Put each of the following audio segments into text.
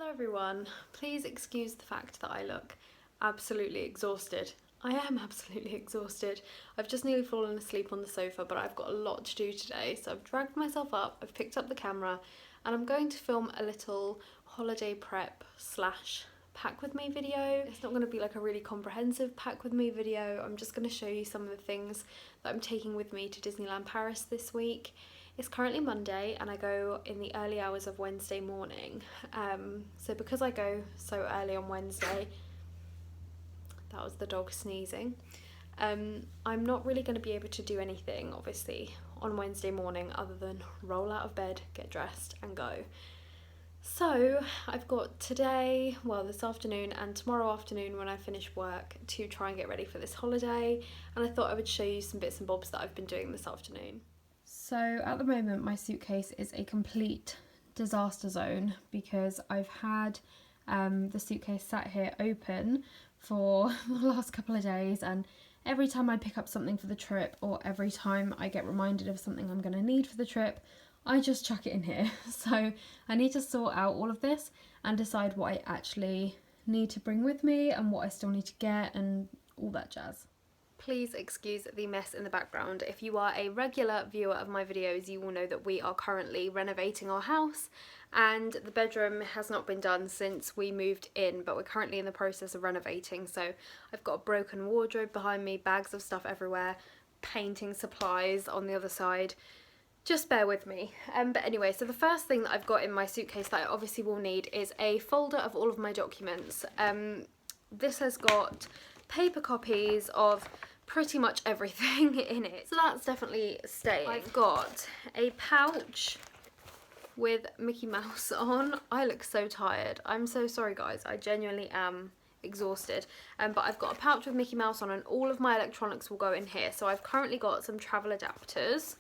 Hello everyone, please excuse the fact that I look absolutely exhausted. I am absolutely exhausted. I've just nearly fallen asleep on the sofa, but I've got a lot to do today, so I've dragged myself up, I've picked up the camera, and I'm going to film a little holiday prep slash pack with me video. It's not going to be like a really comprehensive pack with me video. I'm just going to show you some of the things that I'm taking with me to Disneyland Paris this week. It's currently Monday and I go in the early hours of Wednesday morning. So because I go so early on Wednesday, that was the dog sneezing, I'm not really going to be able to do anything obviously on Wednesday morning other than roll out of bed, get dressed and go. So I've got today, well this afternoon and tomorrow afternoon when I finish work to try and get ready for this holiday, and I thought I would show you some bits and bobs that I've been doing this afternoon. So at the moment my suitcase is a complete disaster zone because I've had the suitcase sat here open for the last couple of days, and every time I pick up something for the trip or every time I get reminded of something I'm going to need for the trip, I just chuck it in here. So I need to sort out all of this and decide what I actually need to bring with me and what I still need to get and all that jazz. Please excuse the mess in the background. If you are a regular viewer of my videos, you will know that we are currently renovating our house and the bedroom has not been done since we moved in, but we're currently in the process of renovating. So I've got a broken wardrobe behind me, bags of stuff everywhere, painting supplies on the other side. Just bear with me. But anyway, so the first thing that I've got in my suitcase that I obviously will need is a folder of all of my documents. This has got paper copies of pretty much everything in it, so that's definitely staying. I've got a pouch with Mickey Mouse on. I look so tired. I'm so sorry guys, I genuinely am exhausted. But I've got a pouch with Mickey Mouse on and all of my electronics will go in here. So I've currently got some travel adapters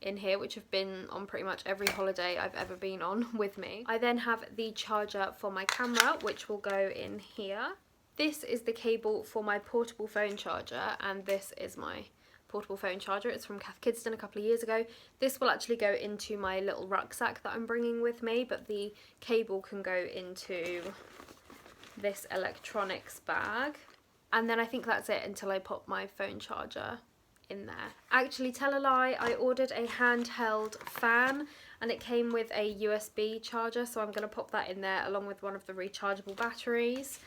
in here which have been on pretty much every holiday I've ever been on with me. I then have the charger for my camera which will go in here. This is the cable for my portable phone charger, and this is my portable phone charger. It's from Cath Kidston a couple of years ago. This will actually go into my little rucksack that I'm bringing with me, but the cable can go into this electronics bag. And then I think that's it until I pop my phone charger in there. Actually, tell a lie, I ordered a handheld fan and it came with a USB charger, so I'm going to pop that in there along with one of the rechargeable batteries.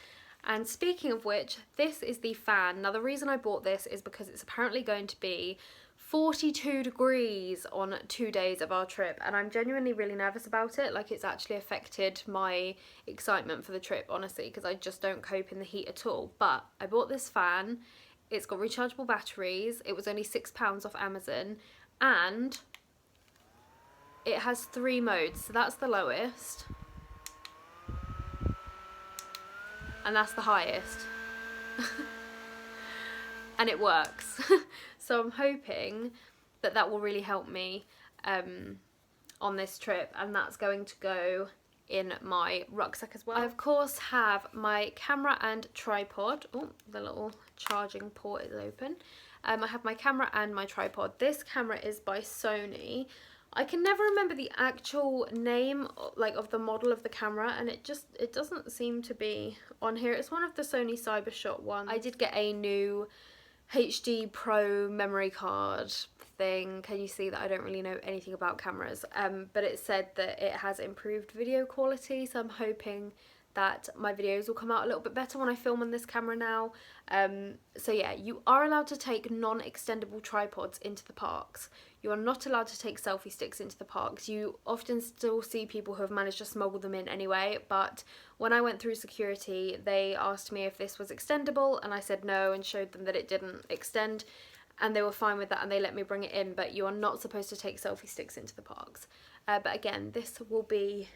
And speaking of which, this is the fan. Now the reason I bought this is because it's apparently going to be 42 degrees on 2 days of our trip, and I'm genuinely really nervous about it. Like, it's actually affected my excitement for the trip, honestly, because I just don't cope in the heat at all. But I bought this fan, it's got rechargeable batteries, it was only £6 off Amazon, and it has 3 modes, so that's the lowest. And that's the highest. And it works. So I'm hoping that that will really help me on this trip, and that's going to go in my rucksack as well. I of course have my camera and tripod. Oh, the little charging port is open. I have my camera and my tripod. This camera is by Sony. I can never remember the actual name like of the model of the camera, and it doesn't seem to be on here. It's one of the Sony Cyber-Shot ones. I did get a new HD Pro memory card thing. Can you see that I don't really know anything about cameras? But it said that it has improved video quality, so I'm hoping that my videos will come out a little bit better when I film on this camera now. So yeah, you are allowed to take non-extendable tripods into the parks. You are not allowed to take selfie sticks into the parks. You often still see people who have managed to smuggle them in anyway, but when I went through security, they asked me if this was extendable, and I said no and showed them that it didn't extend, and they were fine with that and they let me bring it in, but you are not supposed to take selfie sticks into the parks. But again, this will be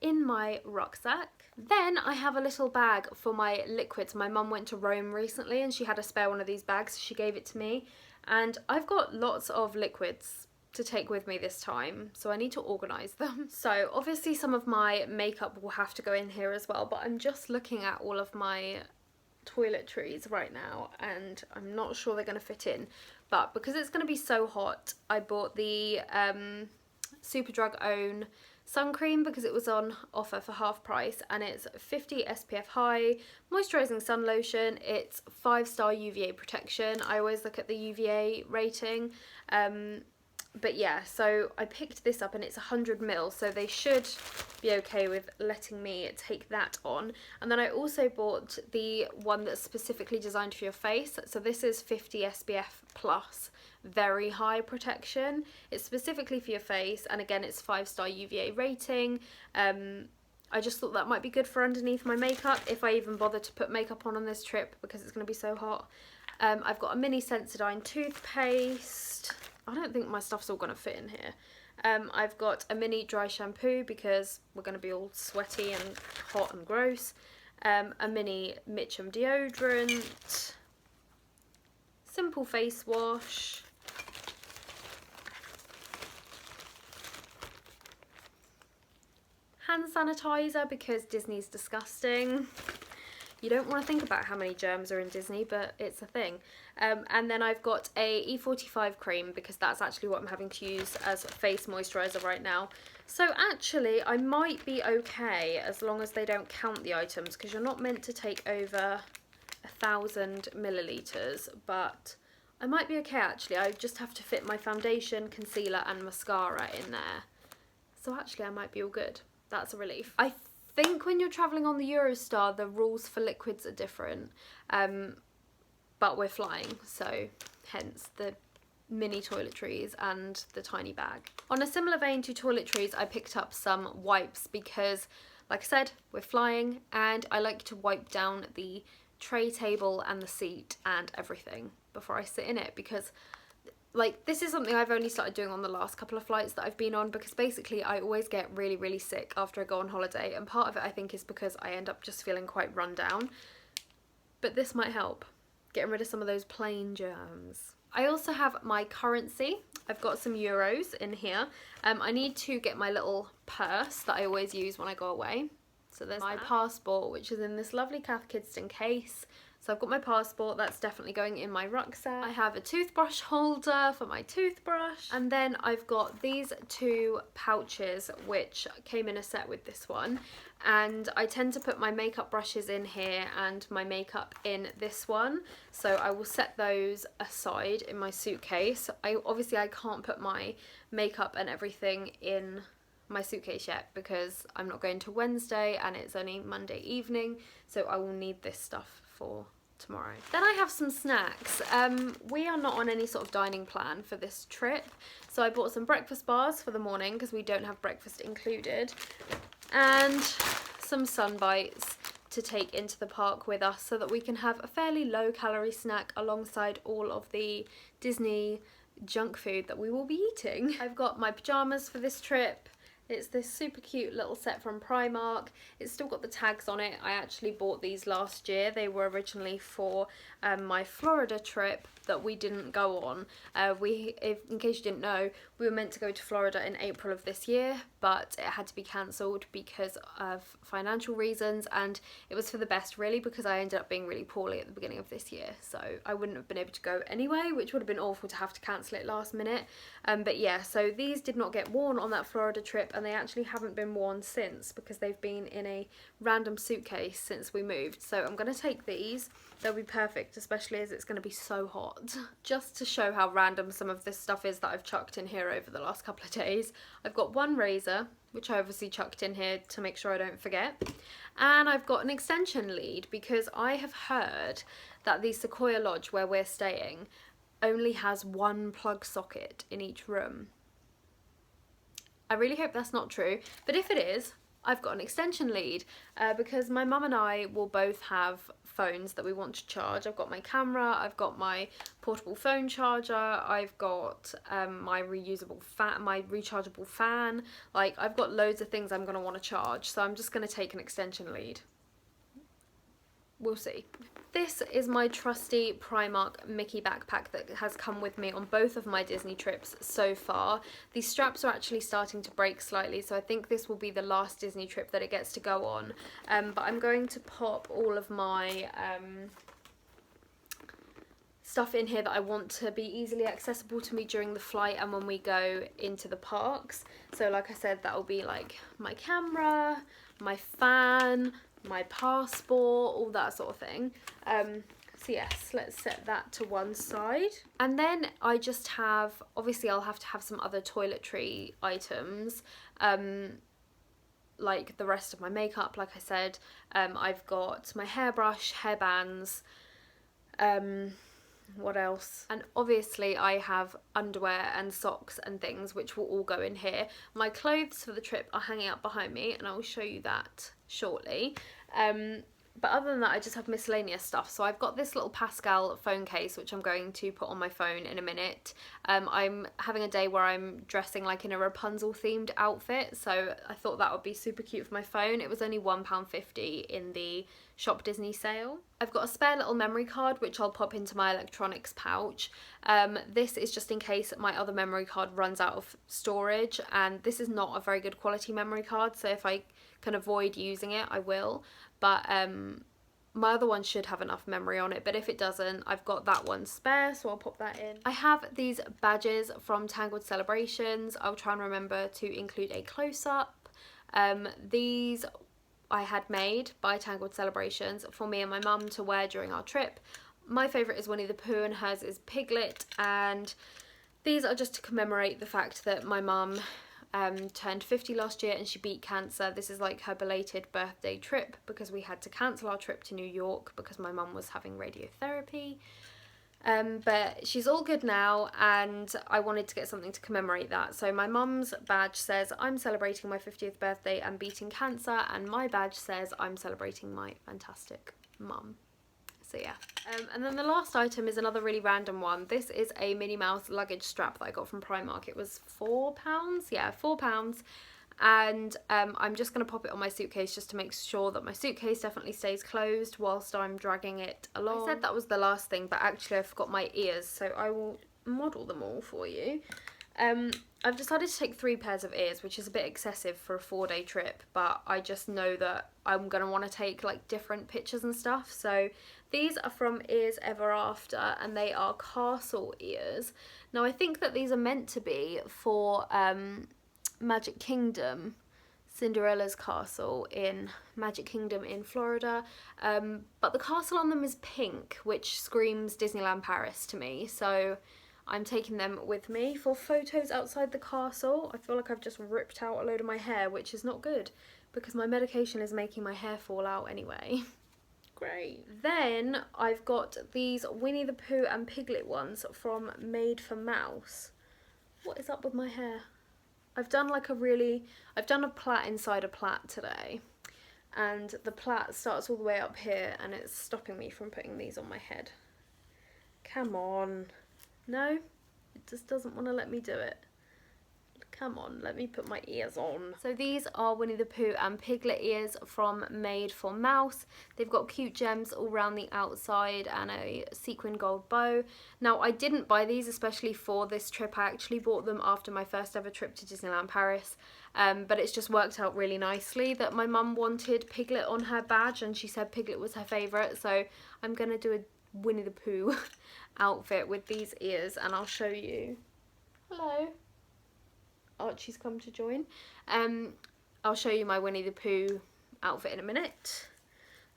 in my rucksack. Then I have a little bag for my liquids. My mum went to Rome recently and she had a spare one of these bags, so she gave it to me, and I've got lots of liquids to take with me this time, so I need to organise them. So obviously some of my makeup will have to go in here as well, but I'm just looking at all of my toiletries right now and I'm not sure they're going to fit in, but because it's going to be so hot, I bought the Superdrug Own sun cream because it was on offer for half price, and it's 50 SPF high moisturising sun lotion. It's 5-star UVA protection. I always look at the UVA rating. But yeah, so I picked this up and it's 100 ml, so they should be okay with letting me take that on. And then I also bought the one that's specifically designed for your face. So this is 50 SPF plus, very high protection. It's specifically for your face, and again it's 5-star UVA rating. I just thought that might be good for underneath my makeup if I even bother to put makeup on this trip because it's going to be so hot. I've got a mini Sensodyne toothpaste. I don't think my stuff's all going to fit in here. I've got a mini dry shampoo because we're going to be all sweaty and hot and gross. A mini Mitchum deodorant. Simple face wash. Hand sanitizer because Disney's disgusting. You don't want to think about how many germs are in Disney, but it's a thing. And then I've got a E45 cream because that's actually what I'm having to use as face moisturiser right now. So actually I might be okay as long as they don't count the items, because you're not meant to take over 1,000 millilitres, but I might be okay actually. I just have to fit my foundation, concealer and mascara in there. So actually I might be all good. That's a relief. I think when you're travelling on the Eurostar, the rules for liquids are different, but we're flying, so hence the mini toiletries and the tiny bag. On a similar vein to toiletries, I picked up some wipes because, like I said, we're flying and I like to wipe down the tray table and the seat and everything before I sit in it, because like this is something I've only started doing on the last couple of flights that I've been on, because basically I always get really sick after I go on holiday, and part of it I think is because I end up just feeling quite run down, but this might help getting rid of some of those plane germs. I also have my currency. I've got some euros in here. I need to get my little purse that I always use when I go away. So there's my passport, which is in this lovely Cath Kidston case. So I've got my passport, that's definitely going in my rucksack. I have a toothbrush holder for my toothbrush. And then I've got these two pouches, which came in a set with this one. And I tend to put my makeup brushes in here and my makeup in this one. So I will set those aside in my suitcase. Obviously I can't put my makeup and everything in my suitcase yet because I'm not going to Wednesday and it's only Monday evening. So I will need this stuff for tomorrow. Then I have some snacks. We are not on any sort of dining plan for this trip, so I bought some breakfast bars for the morning because we don't have breakfast included, and some sun bites to take into the park with us so that we can have a fairly low calorie snack alongside all of the Disney junk food that we will be eating. I've got my pyjamas for this trip. It's this super cute little set from Primark. It's still got the tags on it. I actually bought these last year. They were originally for my Florida trip that we didn't go on. In case you didn't know, we were meant to go to Florida in April of this year, but it had to be cancelled because of financial reasons, and it was for the best really because I ended up being really poorly at the beginning of this year, so I wouldn't have been able to go anyway, which would have been awful to have to cancel it last minute. But yeah, so these did not get worn on that Florida trip, and they actually haven't been worn since because they've been in a random suitcase since we moved. So I'm going to take these. They'll be perfect, especially as it's going to be so hot. Just to show how random some of this stuff is that I've chucked in here over the last couple of days, I've got one razor, which I obviously chucked in here to make sure I don't forget, and I've got an extension lead because I have heard that the Sequoia Lodge where we're staying only has one plug socket in each room. I really hope that's not true, but if it is, I've got an extension lead because my mum and I will both have phones that we want to charge. I've got my camera, I've got my portable phone charger, I've got my rechargeable fan. Like, I've got loads of things I'm going to want to charge, so I'm just going to take an extension lead. We'll see. This is my trusty Primark Mickey backpack that has come with me on both of my Disney trips so far. These straps are actually starting to break slightly, so I think this will be the last Disney trip that it gets to go on. But I'm going to pop all of my stuff in here that I want to be easily accessible to me during the flight and when we go into the parks. So like I said, that will be like my camera, my fan, my passport, all that sort of thing. So yes, let's set that to one side. And then I just have, obviously I'll have to have some other toiletry items, like the rest of my makeup, like I said. I've got my hairbrush, hairbands, what else? And obviously I have underwear and socks and things which will all go in here. My clothes for the trip are hanging out behind me and I will show you that shortly. But other than that, I just have miscellaneous stuff. So I've got this little Pascal phone case, which I'm going to put on my phone in a minute. I'm having a day where I'm dressing like in a Rapunzel themed outfit. So I thought that would be super cute for my phone. It was only £1.50 in the Shop Disney sale. I've got a spare little memory card, which I'll pop into my electronics pouch. This is just in case my other memory card runs out of storage. And this is not a very good quality memory card. So if I can avoid using it, I will. But my other one should have enough memory on it, but if it doesn't, I've got that one spare, so I'll pop that in. I have these badges from Tangled Celebrations. I'll try and remember to include a close-up. These I had made by Tangled Celebrations for me and my mum to wear during our trip. My favourite is Winnie the Pooh and hers is Piglet, and these are just to commemorate the fact that my mum turned 50 last year and she beat cancer. This is like her belated birthday trip because we had to cancel our trip to New York because my mum was having radiotherapy. But she's all good now and I wanted to get something to commemorate that. So my mum's badge says I'm celebrating my 50th birthday and beating cancer, and my badge says I'm celebrating my fantastic mum. So yeah. And then the last item is another really random one. This is a Minnie Mouse luggage strap that I got from Primark. It was £4. Yeah, £4. And I'm just going to pop it on my suitcase just to make sure that my suitcase definitely stays closed whilst I'm dragging it along. I said that was the last thing, but actually I forgot my ears, so I will model them all for you. I've decided to take 3 pairs of ears, which is a bit excessive for a 4-day trip, but I just know that I'm going to want to take like different pictures and stuff. So these are from Ears Ever After and they are castle ears. Now I think that these are meant to be for Magic Kingdom, Cinderella's castle in Magic Kingdom in Florida, but the castle on them is pink, which screams Disneyland Paris to me, so I'm taking them with me for photos outside the castle. I feel like I've just ripped out a load of my hair, which is not good because my medication is making my hair fall out anyway. Great. Then I've got these Winnie the Pooh and Piglet ones from Made for Mouse. What is up with my hair? I've done a plait inside a plait today, and the plait starts all the way up here and it's stopping me from putting these on my head. Come on. No, it just doesn't want to let me do it. Come on, let me put my ears on. So these are Winnie the Pooh and Piglet ears from Made for Mouse. They've got cute gems all around the outside and a sequin gold bow. Now I didn't buy these especially for this trip. I actually bought them after my first ever trip to Disneyland Paris. But it's just worked out really nicely that my mum wanted Piglet on her badge and she said Piglet was her favourite. So I'm going to do a Winnie the Pooh outfit with these ears and I'll show you. Hello. Archie's come to join. I'll show you my Winnie the Pooh outfit in a minute.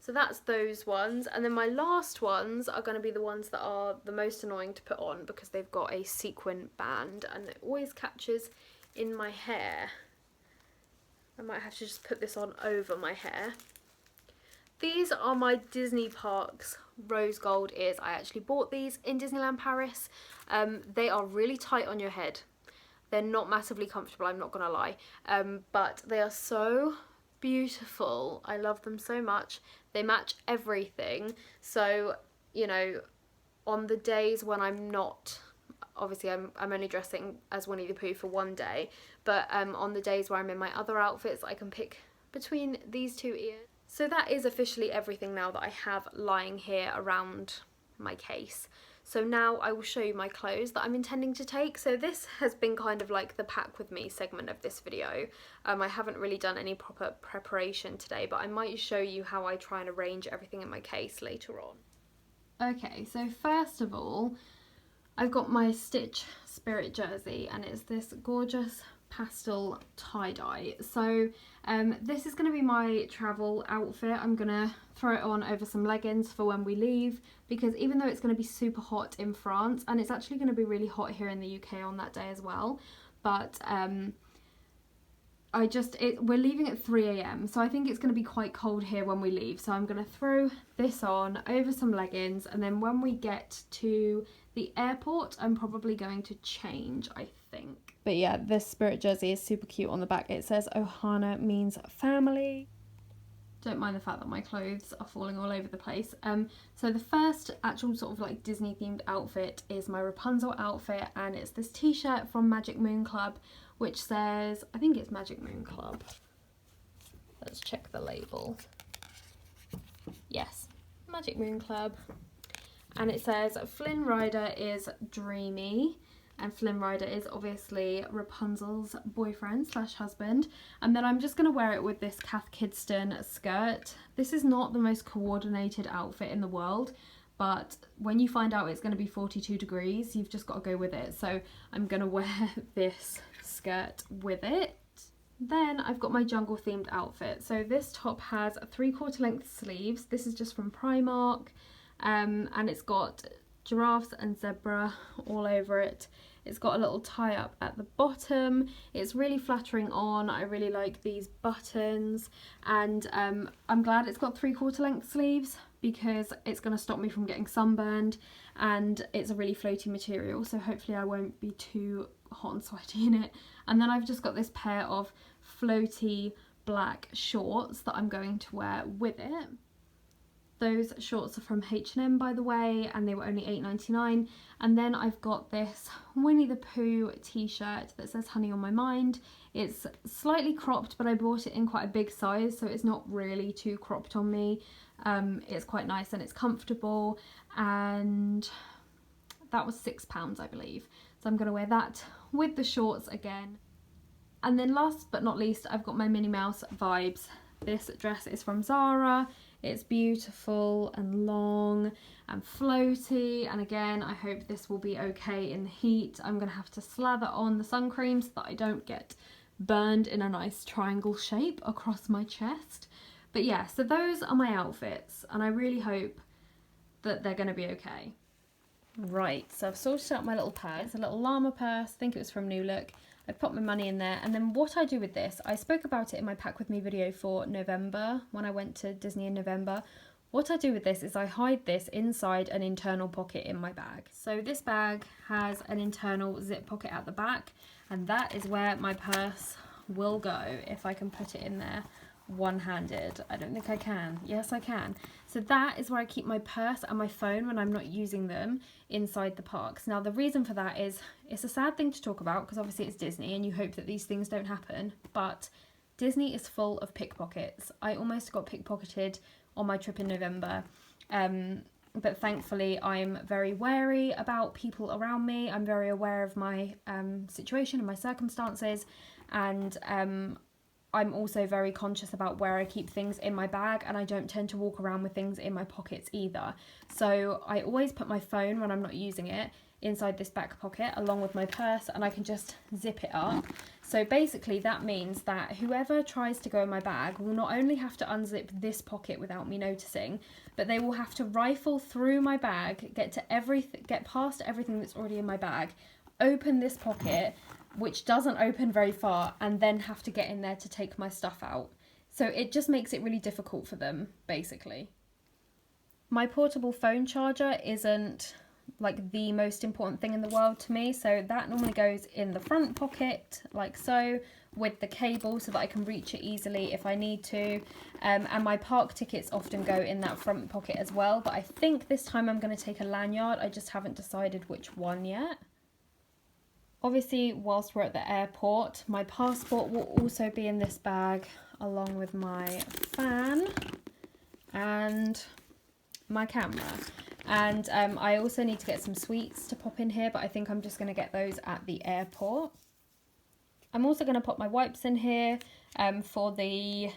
So that's those ones, and then my last ones are going to be the ones that are the most annoying to put on because they've got a sequin band and it always catches in my hair. I might have to just put this on over my hair. These are my Disney Parks rose gold ears. I actually bought these in Disneyland Paris. They are really tight on your head. They're not massively comfortable, I'm not gonna lie, but they are so beautiful. I love them so much. They match everything. So, you know, on the days when I'm not, obviously I'm only dressing as Winnie the Pooh for one day, but on the days where I'm in my other outfits, I can pick between these 2 ears. So that is officially everything now that I have lying here around my case. So now I will show you my clothes that I'm intending to take. So this has been kind of like the pack with me segment of this video. I haven't really done any proper preparation today, but I might show you how I try and arrange everything in my case later on. Okay, so first of all, I've got my Stitch Spirit jersey, and it's this gorgeous pastel tie-dye. So this is going to be my travel outfit. I'm going to throw it on over some leggings for when we leave, because even though it's going to be super hot in France, and it's actually going to be really hot here in the UK on that day as well, but we're leaving at 3 AM, so I think it's going to be quite cold here when we leave. So I'm going to throw this on over some leggings, and then when we get to the airport, I'm probably going to change, I think. But yeah, this Spirit jersey is super cute on the back. It says Ohana means family. Don't mind the fact that my clothes are falling all over the place. So the first actual sort of like Disney themed outfit is my Rapunzel outfit, and it's this t-shirt from Magic Moon Club, which says, I think it's Magic Moon Club. Let's check the label. Yes, Magic Moon Club. And it says Flynn Rider is dreamy, and Flynn Rider is obviously Rapunzel's boyfriend slash husband. And then I'm just going to wear it with this Cath Kidston skirt. This is not the most coordinated outfit in the world, but when you find out it's going to be 42 degrees, you've just got to go with it. So I'm going to wear this skirt with it. Then I've got my jungle themed outfit. So this top has 3/4 length sleeves. This is just from Primark, and it's got giraffes and zebra all over it. It's got a little tie up at the bottom. It's really flattering on. I really like these buttons, and I'm glad it's got 3/4 length sleeves, because it's going to stop me from getting sunburned, and it's a really floaty material, so hopefully I won't be too hot and sweaty in it. And then I've just got this pair of floaty black shorts that I'm going to wear with it. Those shorts are from H&M, by the way, and they were only $8.99. And then I've got this Winnie the Pooh t-shirt that says Honey on My Mind. It's slightly cropped, but I bought it in quite a big size, so it's not really too cropped on me. It's quite nice and it's comfortable, and that was £6, I believe. So I'm going to wear that with the shorts again. And then last but not least, I've got my Minnie Mouse vibes. This dress is from Zara. It's beautiful and long and floaty, and again, I hope this will be okay in the heat. I'm going to have to slather on the sun cream so that I don't get burned in a nice triangle shape across my chest. But yeah, so those are my outfits, and I really hope that they're going to be okay. Right, so I've sorted out my little purse. It's a little llama purse. I think it was from New Look. I popped my money in there, and then what I do with this, I spoke about it in my Pack With Me video for November, when I went to Disney in November. What I do with this is I hide this inside an internal pocket in my bag. So this bag has an internal zip pocket at the back, and that is where my purse will go, if I can put it in there one-handed. I don't think I can. Yes, I can. So that is where I keep my purse and my phone when I'm not using them inside the parks. Now the reason for that is, it's a sad thing to talk about, because obviously it's Disney and you hope that these things don't happen, but Disney is full of pickpockets. I almost got pickpocketed on my trip in November, but thankfully I'm very wary about people around me. I'm very aware of my situation and my circumstances, and I'm also very conscious about where I keep things in my bag, and I don't tend to walk around with things in my pockets either. So I always put my phone, when I'm not using it, inside this back pocket along with my purse, and I can just zip it up. So basically that means that whoever tries to go in my bag will not only have to unzip this pocket without me noticing, but they will have to rifle through my bag, get past everything that's already in my bag, open this pocket, which doesn't open very far, and then have to get in there to take my stuff out. So it just makes it really difficult for them, basically. My portable phone charger isn't like the most important thing in the world to me, so that normally goes in the front pocket, like so, with the cable so that I can reach it easily if I need to. And my park tickets often go in that front pocket as well, but I think this time I'm going to take a lanyard. I just haven't decided which one yet. Obviously, whilst we're at the airport, my passport will also be in this bag, along with my fan and my camera. And I also need to get some sweets to pop in here, but I think I'm just going to get those at the airport. I'm also going to pop my wipes in here for the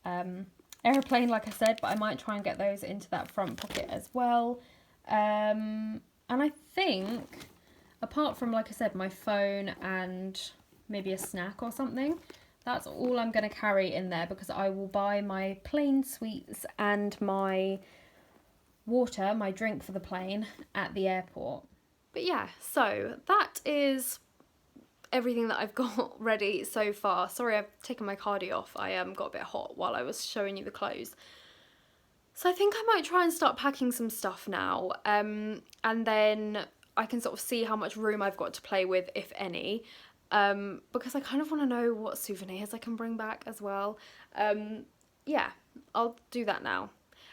aeroplane, like I said, but I might try and get those into that front pocket as well. And I think, apart from, like I said, my phone and maybe a snack or something, that's all I'm going to carry in there, because I will buy my plane sweets and my water, my drink for the plane, at the airport. But yeah, so that is everything that I've got ready so far. Sorry, I've taken my cardi off. I got a bit hot while I was showing you the clothes. So I think I might try and start packing some stuff now, and then I can sort of see how much room I've got to play with, if any, because I kind of want to know what souvenirs I can bring back as well. Yeah, I'll do that now.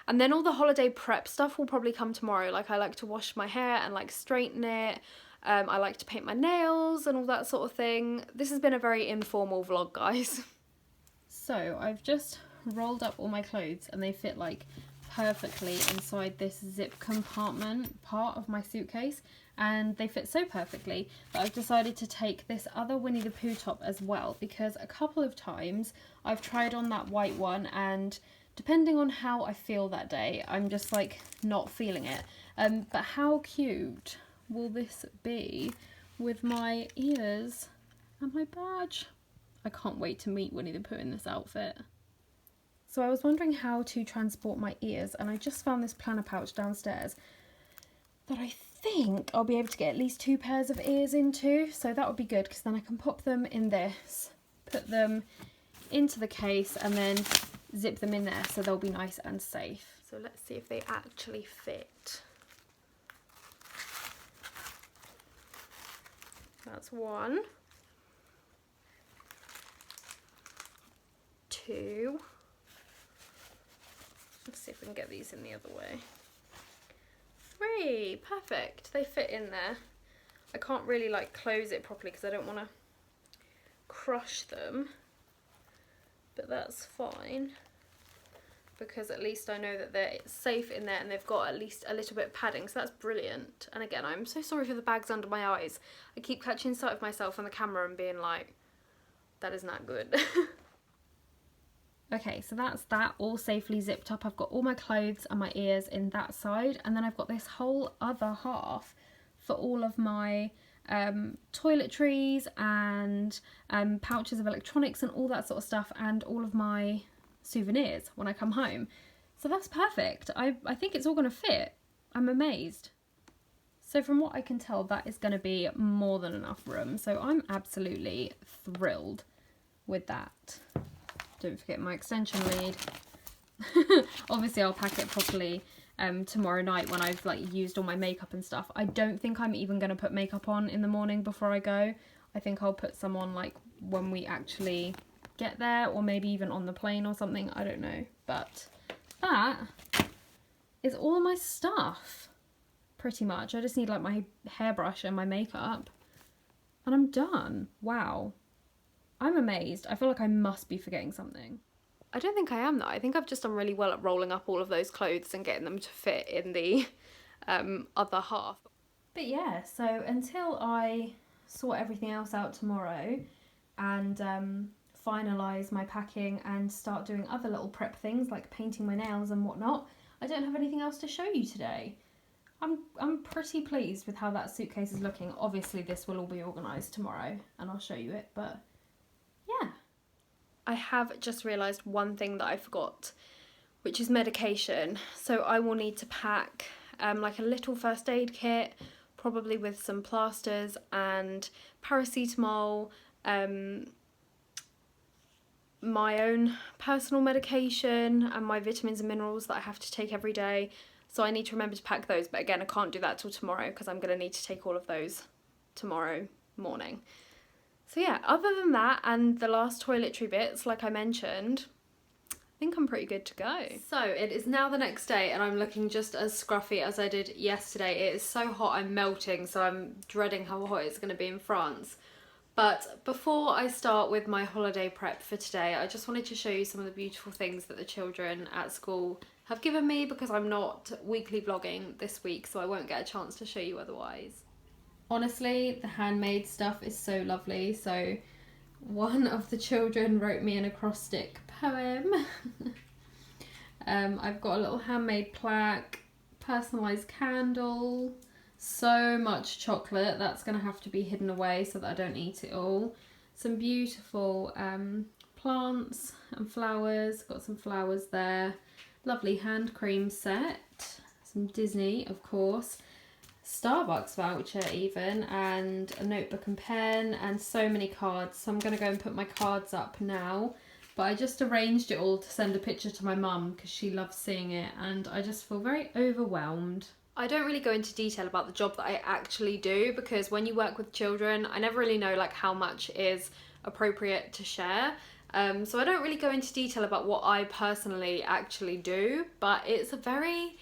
And then all the holiday prep stuff will probably come tomorrow. Like, I like to wash my hair and like straighten it. I like to paint my nails and all that sort of thing. This has been a very informal vlog, guys. So I've just rolled up all my clothes and they fit like perfectly inside this zip compartment part of my suitcase, and they fit so perfectly that I've decided to take this other Winnie the Pooh top as well, because a couple of times I've tried on that white one and depending on how I feel that day, I'm just like not feeling it. But how cute will this be with my ears and my badge? I can't wait to meet Winnie the Pooh in this outfit. So I was wondering how to transport my ears, and I just found this planner pouch downstairs that I think I'll be able to get at least 2 pairs of ears into, so that would be good, because then I can pop them in this, put them into the case, and then zip them in there so they'll be nice and safe. So let's see if they actually fit. That's 1, 2. Let's see if we can get these in the other way. 3, perfect. They fit in there. I can't really like close it properly because I don't want to crush them, but that's fine, because at least I know that they're safe in there and they've got at least a little bit of padding, so that's brilliant. And again, I'm so sorry for the bags under my eyes. I keep catching sight of myself on the camera and being like, that is not good. Okay, so that's that all safely zipped up. I've got all my clothes and my ears in that side, and then I've got this whole other half for all of my toiletries and pouches of electronics and all that sort of stuff, and all of my souvenirs when I come home. So that's perfect. I think it's all going to fit. I'm amazed. So from what I can tell, that is going to be more than enough room. So I'm absolutely thrilled with that. Don't forget my extension lead. Obviously I'll pack it properly tomorrow night when I've like used all my makeup and stuff. I don't think I'm even going to put makeup on in the morning before I go. I think I'll put some on like when we actually get there, or maybe even on the plane or something. I don't know. But that is all my stuff pretty much. I just need like my hairbrush and my makeup and I'm done. Wow. I'm amazed. I feel like I must be forgetting something. I don't think I am though. I think I've just done really well at rolling up all of those clothes and getting them to fit in the other half. But yeah, so until I sort everything else out tomorrow and finalise my packing and start doing other little prep things like painting my nails and whatnot, I don't have anything else to show you today. I'm pretty pleased with how that suitcase is looking. Obviously this will all be organised tomorrow and I'll show you it, but yeah. I have just realised one thing that I forgot, which is medication. So I will need to pack like a little first aid kit, probably with some plasters and paracetamol, my own personal medication and my vitamins and minerals that I have to take every day. So I need to remember to pack those, but again I can't do that till tomorrow because I'm going to need to take all of those tomorrow morning. So yeah, other than that and the last toiletry bits, like I mentioned, I think I'm pretty good to go. So it is now the next day and I'm looking just as scruffy as I did yesterday. It is so hot, I'm melting, so I'm dreading how hot it's going to be in France. But before I start with my holiday prep for today, I just wanted to show you some of the beautiful things that the children at school have given me, because I'm not weekly vlogging this week, so I won't get a chance to show you otherwise. Honestly, the handmade stuff is so lovely. So one of the children wrote me an acrostic poem. I've got a little handmade plaque, personalised candle. So much chocolate. That's going to have to be hidden away so that I don't eat it all. Some beautiful plants and flowers. Got some flowers there. Lovely hand cream set. Some Disney, of course. Starbucks voucher even, and a notebook and pen, and so many cards. So I'm going to go and put my cards up now. But I just arranged it all to send a picture to my mum because she loves seeing it, and I just feel very overwhelmed. I don't really go into detail about the job that I actually do, because when you work with children, I never really know like how much is appropriate to share. So I don't really go into detail about what I personally actually do, but it's a very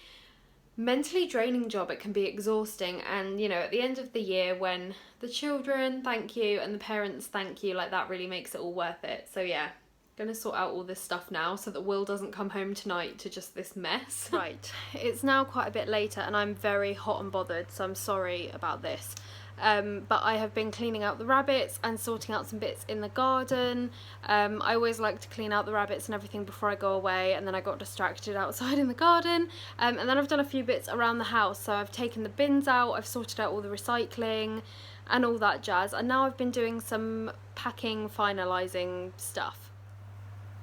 mentally draining job. It can be exhausting, and you know, at the end of the year when the children thank you and the parents thank you, like that really makes it all worth it. So yeah, gonna sort out all this stuff now so that Will doesn't come home tonight to just this mess. Right, it's now quite a bit later and I'm very hot and bothered, so I'm sorry about this. But I have been cleaning out the rabbits and sorting out some bits in the garden. I always like to clean out the rabbits and everything before I go away, and then I got distracted outside in the garden. And then I've done a few bits around the house, so I've taken the bins out, I've sorted out all the recycling and all that jazz, and now I've been doing some packing, finalising stuff.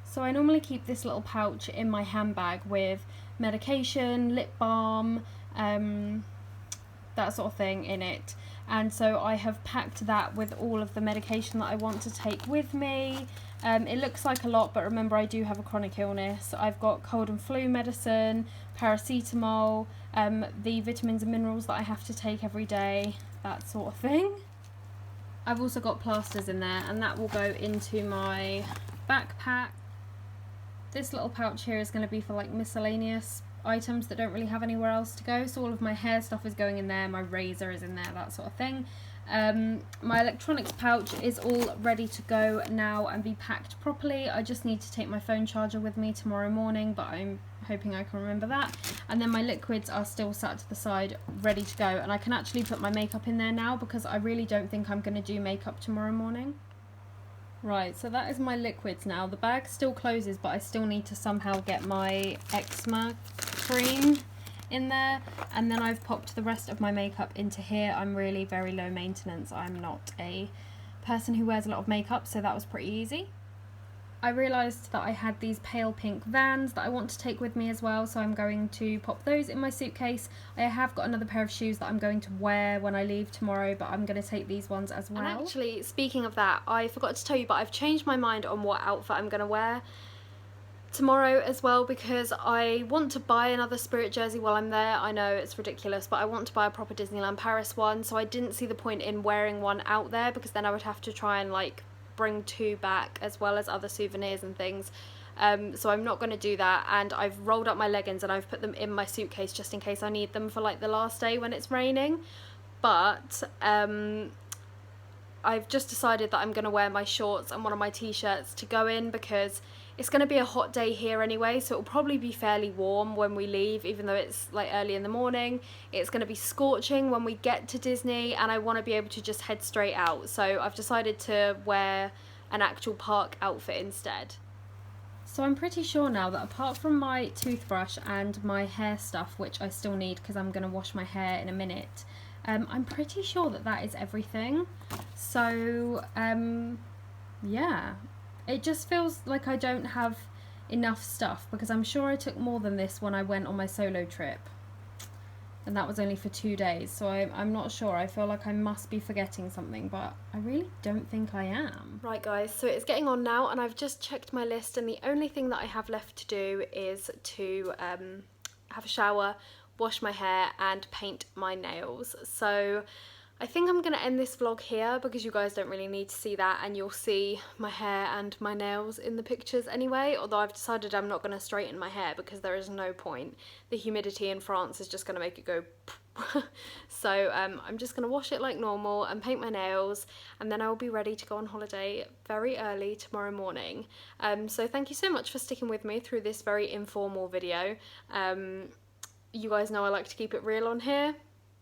So I normally keep this little pouch in my handbag with medication, lip balm, that sort of thing in it. And so I have packed that with all of the medication that I want to take with me. It looks like a lot, but remember I do have a chronic illness. I've got cold and flu medicine, paracetamol, the vitamins and minerals that I have to take every day, that sort of thing. I've also got plasters in there, and that will go into my backpack. This little pouch here is going to be for like miscellaneous items that don't really have anywhere else to go, so all of my hair stuff is going in there, my razor is in there, that sort of thing. My electronics pouch is all ready to go now and be packed properly. I just need to take my phone charger with me tomorrow morning, but I'm hoping I can remember that. And then my liquids are still sat to the side ready to go, and I can actually put my makeup in there now because I really don't think I'm going to do makeup tomorrow morning. Right, so that is my liquids now. The bag still closes, but I still need to somehow get my eczema cream in there. And then I've popped the rest of my makeup into here. I'm really very low maintenance. I'm not a person who wears a lot of makeup, so that was pretty easy. I realised that I had these pale pink Vans that I want to take with me as well, so I'm going to pop those in my suitcase. I have got another pair of shoes that I'm going to wear when I leave tomorrow, but I'm going to take these ones as well. And actually, speaking of that, I forgot to tell you, but I've changed my mind on what outfit I'm going to wear tomorrow as well, because I want to buy another Spirit jersey while I'm there. I know it's ridiculous, but I want to buy a proper Disneyland Paris one, so I didn't see the point in wearing one out there, because then I would have to try and like bring two back as well as other souvenirs and things. So I'm not going to do that, and I've rolled up my leggings and I've put them in my suitcase just in case I need them for like the last day when it's raining. But I've just decided that I'm going to wear my shorts and one of my t-shirts to go in, because it's going to be a hot day here anyway, so it'll probably be fairly warm when we leave, even though it's like early in the morning. It's going to be scorching when we get to Disney, and I want to be able to just head straight out, so I've decided to wear an actual park outfit instead. So I'm pretty sure now that apart from my toothbrush and my hair stuff, which I still need because I'm going to wash my hair in a minute, I'm pretty sure that that is everything. So yeah, it just feels like I don't have enough stuff, because I'm sure I took more than this when I went on my solo trip, and that was only for 2 days, so I'm not sure. I feel like I must be forgetting something, but I really don't think I am. Right guys, so it's getting on now, and I've just checked my list, and the only thing that I have left to do is to have a shower, wash my hair and paint my nails. So I think I'm going to end this vlog here, because you guys don't really need to see that, and you'll see my hair and my nails in the pictures anyway, although I've decided I'm not going to straighten my hair because there is no point. The humidity in France is just going to make it go so I'm just going to wash it like normal and paint my nails, and then I'll be ready to go on holiday very early tomorrow morning. So thank you so much for sticking with me through this very informal video. You guys know I like to keep it real on here.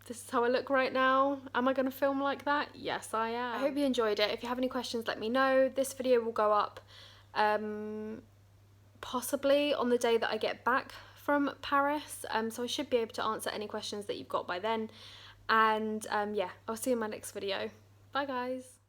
This is how I look right now. Am I going to film like that? Yes, I am. I hope you enjoyed it. If you have any questions, let me know. This video will go up possibly on the day that I get back from Paris, so I should be able to answer any questions that you've got by then. And yeah, I'll see you in my next video. Bye guys.